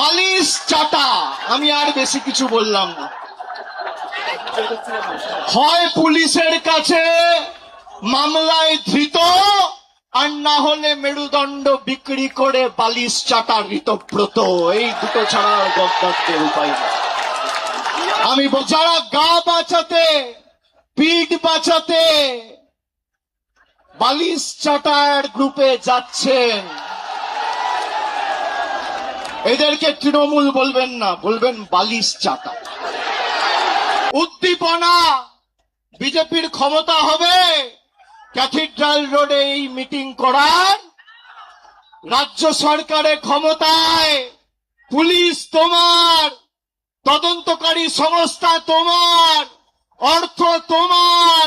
বালিশ চাটা। আমি আর বেশি কিছু বললাম না। হয় পুলিশের কাছে মামলায় ধৃত, আর না হলে মেরুদণ্ড বিক্রি করে বালিশ চাটা ঋতব্রত। এই দুটো ছাড়া গদ্দারদের উপায় নেই। আমি যারা গা বাঁচাতে, পিঠ বাঁচাতে বালিশ চাটার গ্রুপে যাচ্ছেন, এদেরকে তৃণমূল বলবেন না, বলবেন বালিশ চাটা। উদ্দীপনা, বিজেপির ক্ষমতা হবে ক্যাথিড্রাল রোডে এই মিটিং করার, রাজ্য সরকারের ক্ষমতায়, পুলিশ তোমার, তদন্তকারী সংস্থা তোমার, অর্থ তোমার,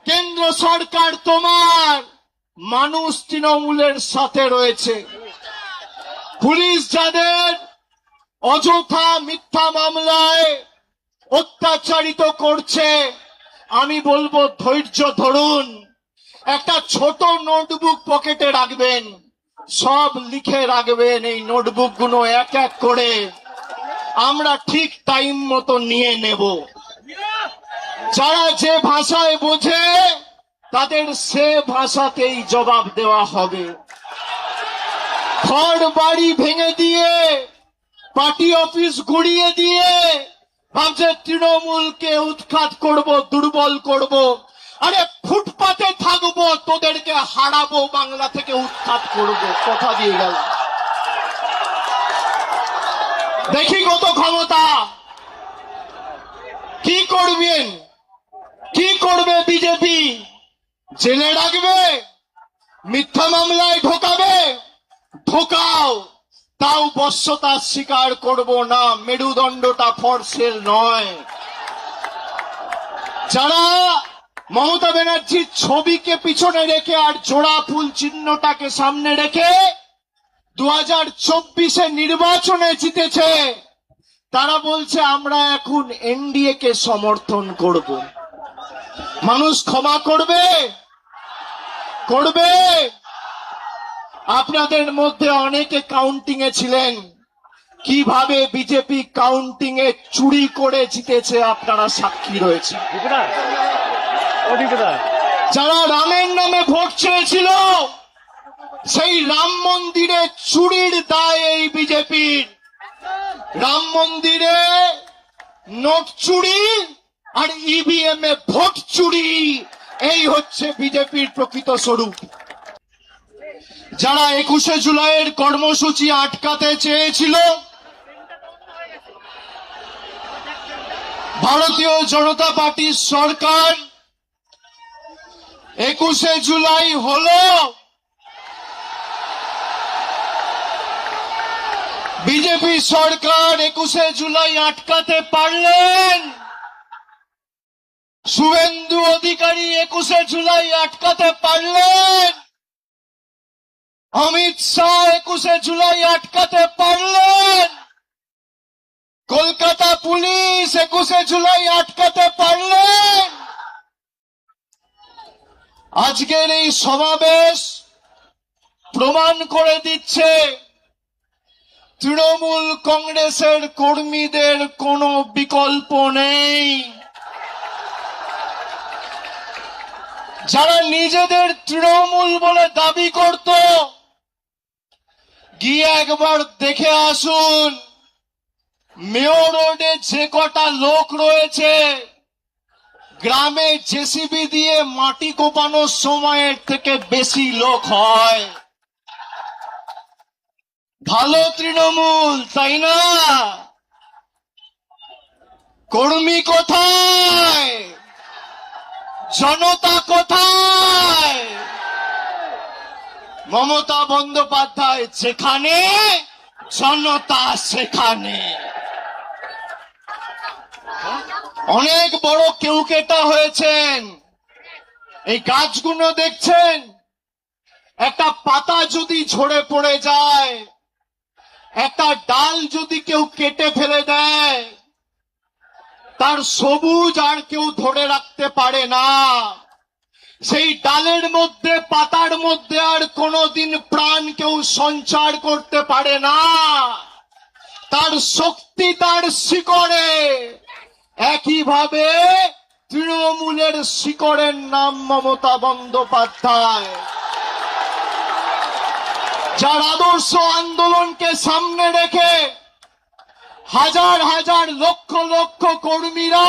কেন্দ্র সরকার তোমার, মানুষ তৃণমূলের সাথে রয়েছে। পুলিশ যাদের অযথা মিথ্যা মামলায় অত্যাচারিত করছে, আমি বলবো ধৈর্য ধরুন। একটা ছোট নোটবুক পকেটে রাখবেন, সব লিখে রাখবেন। এই নোটবুক গুলো এক এক করে আমরা ঠিক টাইম মতো নিয়ে নেব। যারা যে ভাষায় বোঝে তাদের সে ভাষাতেই জবাব দেওয়া হবে। ঘর বাড়ি ভেঙে দিয়ে, পার্টি অফিস গুড়িয়ে দিয়ে ভাবছে তৃণমূলকে উৎখাত করব, দুর্বল করব। আরে ফুটপাতে থাকবো, তোদেরকে হারাবো, বাংলা থেকে উৎখাত করব, কথা দিয়ে গেল। দেখি কত ক্ষমতা। কি করবেন, কি করবে বিজেপি? জেলে রাখবে, মিথ্যা মামলায় ঢোকাবে, ঢোকাও, তাও বশ্যতা স্বীকার করব না। মেরুদণ্ডটা ফর সেল নয়। যারা মমতা ব্যানার্জির ছবিকে পিছনে রেখে আর জোড়া ফুল চিহ্নটাকে সামনে রেখে 2024 নির্বাচনে জিতেছে, তারা বলছে আমরা এখন এনডিএ কে সমর্থন করব। মানুষ ক্ষমা করবে? করবে? আপনাদের মধ্যে অনেকে কাউন্টিং এ ছিলেন, কিভাবে বিজেপি কাউন্টিং এ চুরি করে জিতেছে আপনারা সাক্ষী রয়েছে। যারা রামের নামে ভোট চেয়েছিল, সেই রাম মন্দিরে চুরির দায় এই বিজেপির। রাম মন্দিরে নোট চুরি আর ইভিএম এ ভোট চুরি, এই হচ্ছে বিজেপির প্রকৃত স্বরূপ। যারা 21শে জুলাইয়ের কর্মসূচি আটকাতে চেয়েছিল, ভারতীয় জনতা পার্টির সরকার 21শে জুলাই হলো, বিজেপি সরকার 21শে জুলাই আটকাতে পারলেন। শুভেন্দু অধিকারী 21শে জুলাই আটকাতে পারলেন। অমিত শাহ 21শে জুলাই আটকাতে পারলেন। কলকাতা পুলিশ 21শে জুলাই আটকাতে পারলেন। আজকের এই সমাবেশ প্রমাণ করে দিচ্ছে তৃণমূল কংগ্রেসের কর্মীদের কোনো বিকল্প নেই। যারা নিজেদের তৃণমূল বলে দাবি করত, গিয়ে একবার দেখে আসুন মেয়র রোডে যে কটা লোক রয়েছে, গ্রামে জেসিবি দিয়ে মাটি কোপানোর সময়ের থেকে বেশি লোক হয়। ভালো তৃণমূল, তাই না? কর্মী কোথায়? জনতা কোথায়? মমতা বন্দ্যোপাধ্যায় যেখানে, জনতা সেখানে। অনেক বড় কেউকেটা হয়েছেন। এই গাছগুলো দেখছেন, একটা পাতা যদি ঝরে পড়ে যায়, একটা ডাল যদি কেউ কেটে ফেলে দেয়, তার সবুজ আর কেউ ধরে রাখতে পারে না। সেই ডালের মধ্যে, পাতার মধ্যে আর কোনোদিন প্রাণ কেউ সঞ্চার করতে পারে না। তার শক্তি তার শিকড়ে, একইভাবে তৃণমূলের শিকড়ের নাম মমতা বন্দ্যোপাধ্যায়, যার আদর্শ আন্দোলনকে সামনে রেখে হাজার হাজার লক্ষ লক্ষ কর্মীরা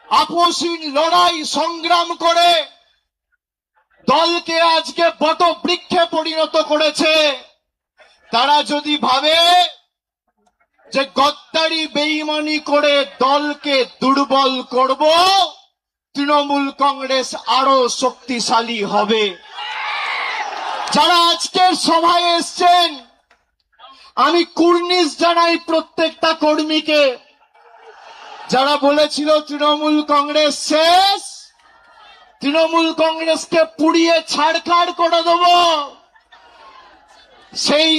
আপসহীন লড়াই সংগ্রাম করে দলকে আজকে বটবৃক্ষে পরিণত করেছে। তারা যদি ভাবে যে গদ্দারি বেঈমানি করে দলকে দুর্বল করব, তৃণমূল কংগ্রেস আরো শক্তিশালী হবে। যারা আজকের সভায় এসছেন, আমি কুর্নিশ জানাই প্রত্যেকটা কর্মীকে। যারা বলেছিল তৃণমূল কংগ্রেস শেষ, তৃণমূল কংগ্রেসকে পুড়িয়ে ছাড়খাড় করে দেব, সেই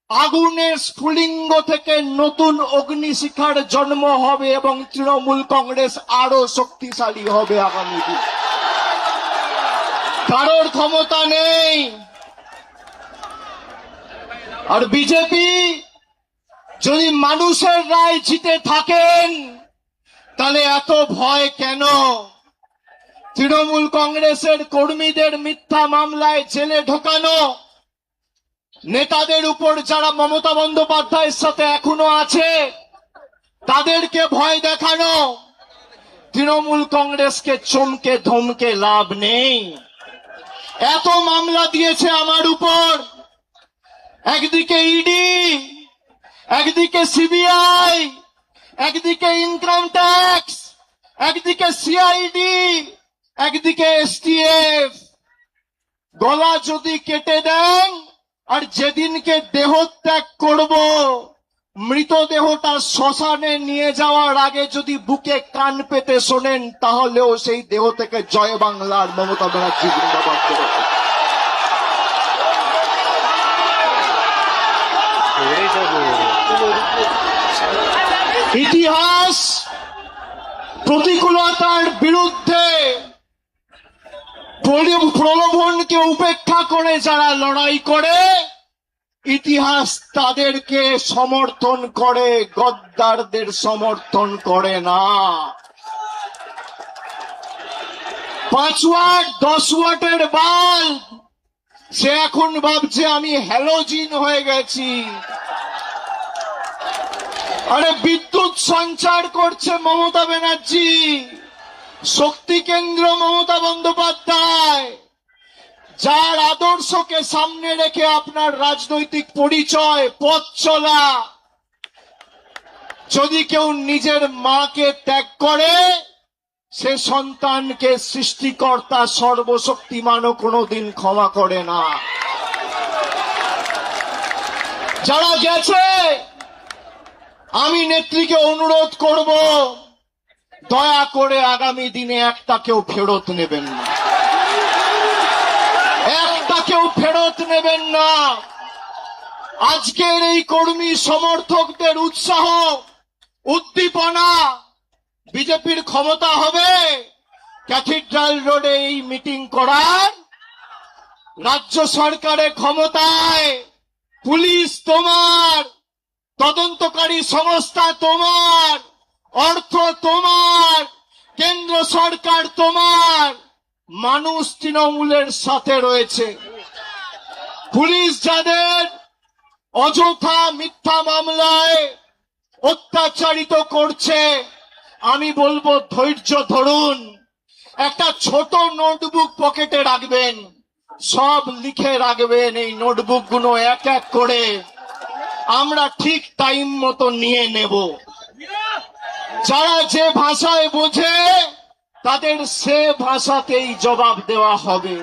আগুনের স্ফুলিঙ্গ থেকে নতুন অগ্নিশিখার জন্ম হবে এবং তৃণমূল কংগ্রেস আরো শক্তিশালী হবে আগামী দিন। কারোর ক্ষমতা নেই। আর বিজেপি যদি মানুষের রায় জিতে থাকেন, তাহলে এত ভয় কেন? তৃণমূল কংগ্রেসের কর্মীদের মিথ্যা মামলায় জেলে ঢোকানো, নেতাদের উপর যারা মমতা বন্দ্যোপাধ্যায়ের সাথে এখনো আছে তাদেরকে ভয় দেখানো, তৃণমূল কংগ্রেসকে চমকে ধমকে লাভ নেই। এত মামলা দিয়েছে আমার উপর, একদিকে ইডি, একদিকে সিবিআই, একদিকে ইনকাম ট্যাক্স, একদিকে সিআইডি, একদিকে এসটিএফ। গলা যদি কেটে দেন আর যেদিনকে দেহত্যাগ করব, মৃতদেহটা শ্মশানে নিয়ে যাওয়ার আগে যদি বুকে কান পেতে শোনেন, তাহলেও সেই দেহ থেকে জয় বাংলার মমতা ব্যানার্জি জিন্দাবাদ করবে। ইতিহাস প্রতিকূলতার বিরুদ্ধে প্রলোভনকে উপেক্ষা করে যারা লড়াই করে, ইতিহাস তাদেরকে সমর্থন করে, গদ্দারদের সমর্থন করে না। 5 ওয়াট 10 ওয়াটের বাল্ব সে এখন ভাবছে আমি হ্যালোজিন হয়ে গেছি। আরে বিদ্যুৎ সঞ্চার করছে মমতা ব্যানার্জি, শক্তি কেন্দ্র মমতা বন্দ্যোপাধ্যায়, যার আদর্শকে সামনে রেখে আপনার রাজনৈতিক পরিচয়, পথ চলা। যদি কেউ নিজের মাকে ত্যাগ করে, সে সন্তানকে সৃষ্টিকর্তা সর্বশক্তিমানও কোনোদিন ক্ষমা করে না। যারা গেছে, আমি নেত্রীকে অনুরোধ করব, দয়া করে আগামী দিনে একটাকেও ফেরত নেবেন না, একটাকেও ফেরত নেবেন না। আজকের এই কর্মী সমর্থকদের উৎসাহ উদ্দীপনা, বিজেপির ক্ষমতা হবে ক্যাথিড্রাল রোডে এই মিটিং করার, রাজ্য সরকারের ক্ষমতায়, পুলিশ তোমার, তদন্তকারী সংস্থা তোমার, অর্থ তোমার, কেন্দ্র সরকার তোমার, মানুষ তৃণমূলের সাথে রয়েছে। পুলিশ যাদের অযথা মিথ্যা মামলায় অত্যাচারিত করছে, আমি বলবো ধৈর্য ধরুন। একটা ছোট নোটবুক পকেটে রাখবেন, সব লিখে রাখবেন। এই নোটবুক গুলো এক এক করে আমরা ঠিক টাইম মতো নিয়ে নেব। যারা যে ভাষায় বোঝে তাদের সে ভাষাতেই জবাব দেওয়া হবে।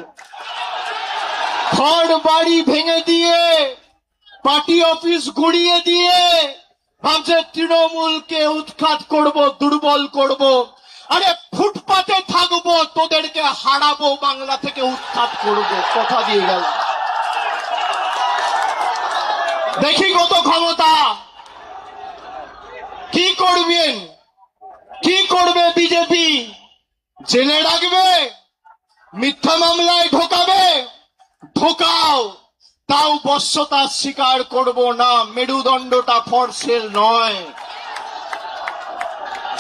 ঘর বাড়ি ভেঙে দিয়ে, পার্টি অফিস গুড়িয়ে দিয়ে ভাবছে তৃণমূলকে উৎখাত করব, দুর্বল করব। আরে ফুটপাতে থাকবো, তোদেরকে হারাবো, বাংলা থেকে উৎখাত করব, কথা দিয়ে গেল। দেখি কত ক্ষমতা। কি করবেন, কি করবে বিজেপি? জেলে রাখবে, মিথ্যা মামলায় ঢোকাবে, ঢোকাও। তাও বশ্যতা স্বীকার করব না, মেরুদণ্ডটা ফর সেল নয়।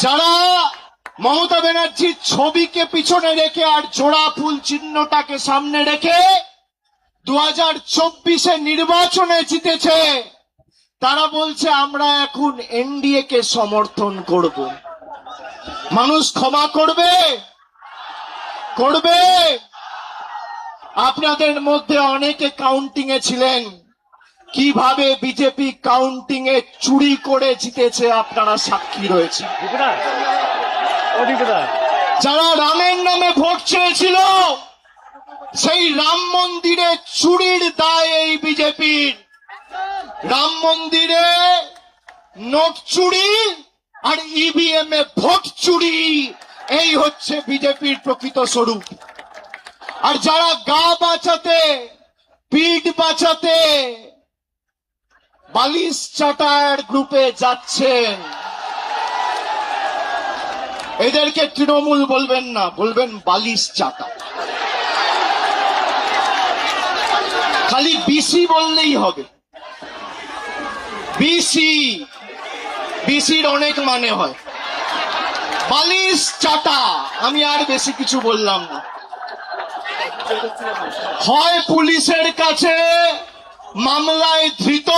যারা মমতা ব্যানার্জির ছবিকে পিছনে রেখে আর জোড়া ফুল চিহ্নটাকে সামনে রেখে 2024-এ নির্বাচনে জিতেছে, তারা বলছে আমরা এখন এনডিএ কে সমর্থন করব। মানুষ ক্ষমা করবে? করবে? আপনাদের মধ্যে অনেকে কাউন্টিং এ ছিলেন, কিভাবে বিজেপি কাউন্টিং এ চুরি করে জিতেছে আপনারা সাক্ষী রয়েছে। যারা রামের নামে ভোট চেয়েছিল, সেই রাম মন্দিরে চুরির দায় এই বিজেপির। রাম মন্দিরে নোট চুরি আর ইভিএম এ ভোট চুরি, এই হচ্ছে বিজেপির প্রকৃত স্বরূপ। আর যারা গা বাঁচাতে, পিঠ বাঁচাতে বালিশ চাটার গ্রুপে যাচ্ছেন, এদেরকে তৃণমূল বলবেন না, বলবেন বালিশ চাটা। খালি বিসি বললেই হবে। বিসি, বিসির অনেক মানে হয়। বালিশ চাটা, আমি আর বেশি কিছু বললাম না। হয় পুলিশের কাছে মামলায় ধৃত,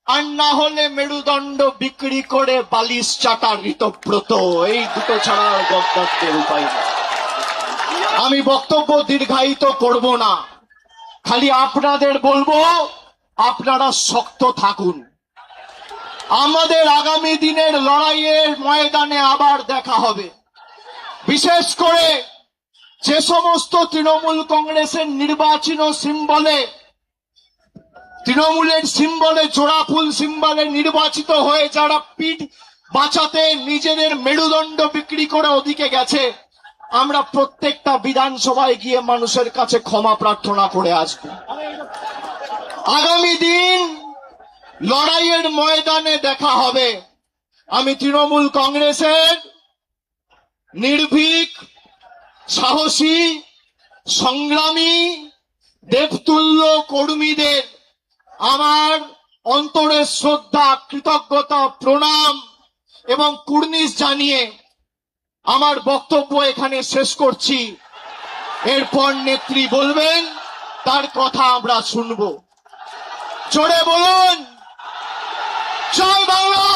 আর না হলে মেরুদণ্ড বিক্রি করে বালিশ চাটা ঋতব্রত। এই দুটো ছাড়া গদ্দারদের উপায় নেই। আমি বক্তব্য দীর্ঘায়িত করব না, খালি আপনাদের বলবো আপনারা শক্ত থাকুন। আমাদের আগামী দিনের লড়াইয়ের ময়দানে আবার দেখা হবে। বিশেষ করে যে সমস্ত তৃণমূল কংগ্রেসের নির্বাচন সিম্বলে, তৃণমূলের সিম্বলে, জোড়া ফুল সিম্বলে নির্বাচিত হয়ে যারা পিঠ বাঁচাতে নিজেদের মেরুদণ্ড বিক্রি করে ওদিকে গেছে, আমরা প্রত্যেকটা বিধানসভায় গিয়ে মানুষের কাছে ক্ষমা প্রার্থনা করে আসব। আগামী দিন লড়াইয়ের ময়দানে দেখা হবে। আমি তৃণমূল কংগ্রেসের নির্ভীক, সাহসী, সংগ্রামী, দেবতুল্য কর্মীদের আমার অন্তরের শ্রদ্ধা, কৃতজ্ঞতা, প্রণাম এবং কুর্নিশ জানিয়ে আমার বক্তব্য এখানে শেষ করছি। এরপর নেত্রী বলবেন, তার কথা আমরা শুনব। জোরে বলুন, জয় বাংলা,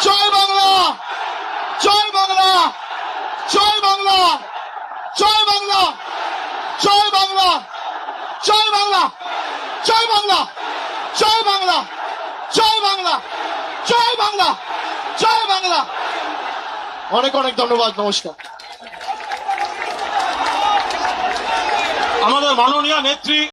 জয় বাংলা, জয় বাংলা, জয় বাংলা, জয় বাংলা, জয় বাংলা, জয় বাংলা, জয় বাংলা, জয় বাংলা, জয় বাংলা, জয় বাংলা, জয় বাংলা। অনেক অনেক ধন্যবাদ, নমস্কার। আমাদের মাননীয় নেত্রী